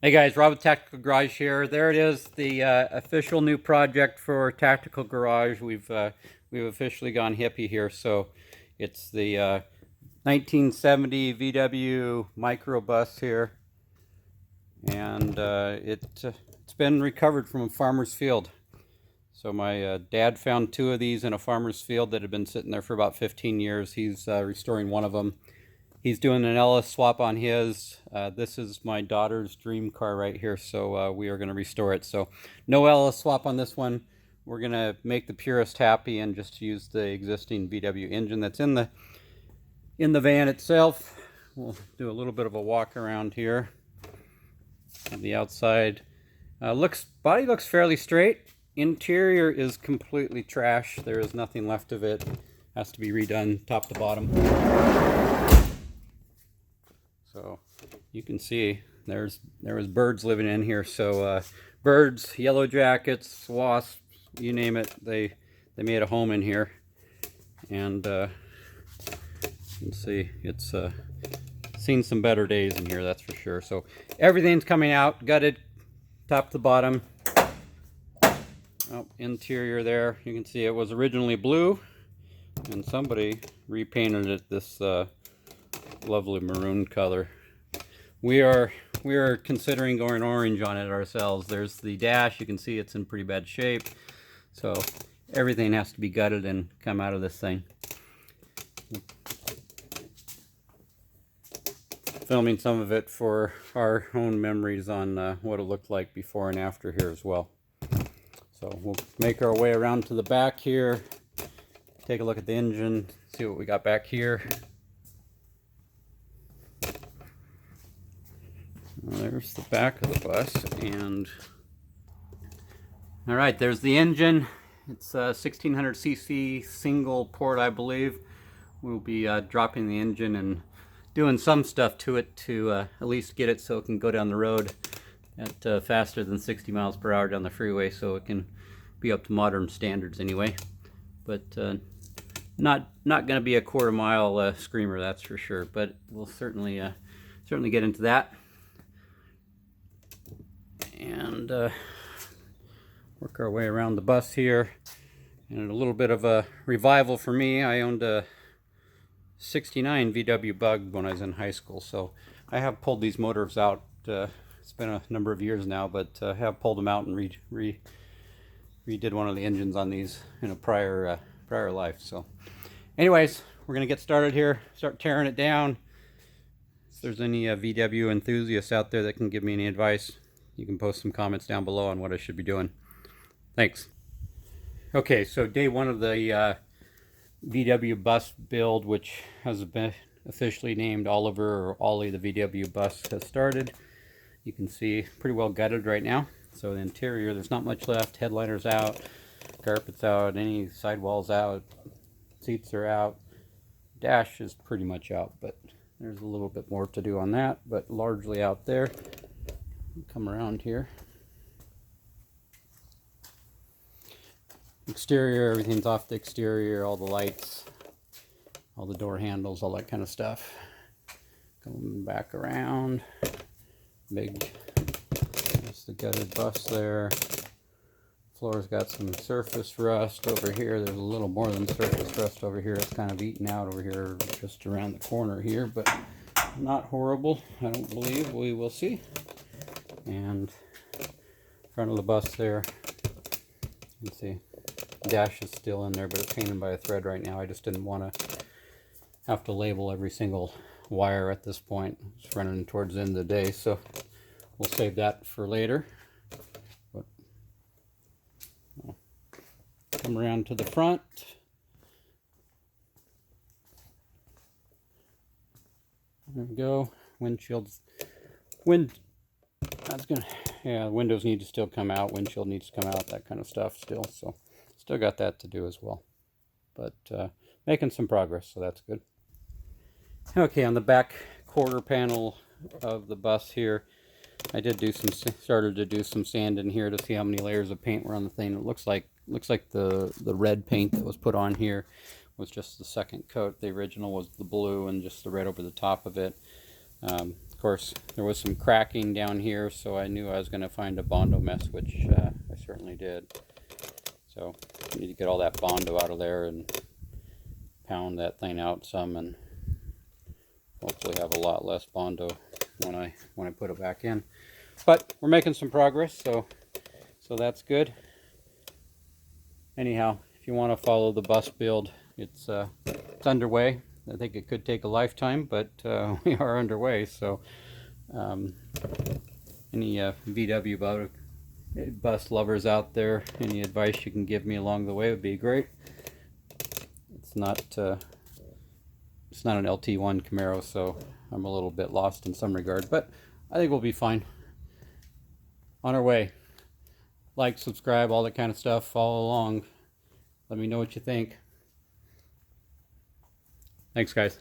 Hey guys, Rob with Tactical Garage here. There it is, the official new project for Tactical Garage. We've officially gone hippie here. So it's the 1970 VW microbus here, and it's been recovered from a farmer's field. So my dad found two of these in a farmer's field that had been sitting there for about 15 years. He's restoring one of them. He's doing an LS swap on his. This is my daughter's dream car right here, so we are going to restore it. So no LS swap on this one. We're going to make the purist happy and just use the existing VW engine that's in the van itself. We'll do a little bit of a walk around here. On the outside, body looks fairly straight. Interior is completely trash. There is nothing left of it. Has to be redone top to bottom. So you can see there was birds living in here. So birds, yellow jackets, wasps, you name it, they made a home in here. And you can see it's seen some better days in here, that's for sure. So everything's coming out, gutted, top to bottom. Oh, interior there, you can see it was originally blue, and somebody repainted it this lovely maroon color. We are considering going orange on it ourselves. There's the dash, you can see it's in pretty bad shape. So everything has to be gutted and come out of this thing. Filming some of it for our own memories on what it looked like before and after here as well. So we'll make our way around to the back here, take a look at the engine, see what we got back here. Well, there's the back of the bus, and all right, there's the engine. It's a 1600cc single port, I believe. We'll be dropping the engine and doing some stuff to it to at least get it so it can go down the road at faster than 60 miles per hour down the freeway, so it can be up to modern standards anyway. But not going to be a quarter-mile screamer, that's for sure. But we'll certainly get into that. And work our way around the bus here. And a little bit of a revival for me. I owned a 69 VW Bug when I was in high school, so I have pulled these motors out. It's been a number of years now, but I have pulled them out and redid one of the engines on these in a prior life. So anyways, we're gonna get started here, start tearing it down. If there's any VW enthusiasts out there that can give me any advice, you can post some comments down below on what I should be doing. Thanks. Okay, so day one of the VW bus build, which has been officially named Oliver or Ollie the VW bus, has started. You can see pretty well gutted right now. So the interior, there's not much left. Headliner's out, carpet's out, any sidewalls out, seats are out. Dash is pretty much out, but there's a little bit more to do on that, but largely out there. Come around here. Exterior, everything's off the exterior, all the lights, all the door handles, all that kind of stuff. Coming back around. Big, there's the gutted bus there. Floor's got some surface rust over here. There's a little more than surface rust over here. It's kind of eaten out over here, just around the corner here, but not horrible, I don't believe. We will see. And front of the bus there, you can see dash is still in there, but it's hanging by a thread right now. I just didn't want to have to label every single wire at this point. It's running towards the end of the day, so we'll save that for later. But I'll come around to the front. There we go. Windows need to still come out, windshield needs to come out, that kind of stuff still. So still got that to do as well. But making some progress, so that's good. Okay, on the back quarter panel of the bus here, I started to do some sand in here to see how many layers of paint were on the thing. It looks like the red paint that was put on here was just the second coat. The original was the blue and just the red over the top of it. Of course, there was some cracking down here, so I knew I was going to find a Bondo mess, which I certainly did. So I need to get all that Bondo out of there and pound that thing out some, and hopefully have a lot less Bondo when I put it back in. But we're making some progress, so that's good. Anyhow, if you want to follow the bus build, it's underway. I think it could take a lifetime, but we are underway. So any VW bus lovers out there, any advice you can give me along the way would be great. It's not an LT1 Camaro, so I'm a little bit lost in some regard, but I think we'll be fine. On our way. Like, subscribe, all that kind of stuff. Follow along. Let me know what you think. Thanks, guys.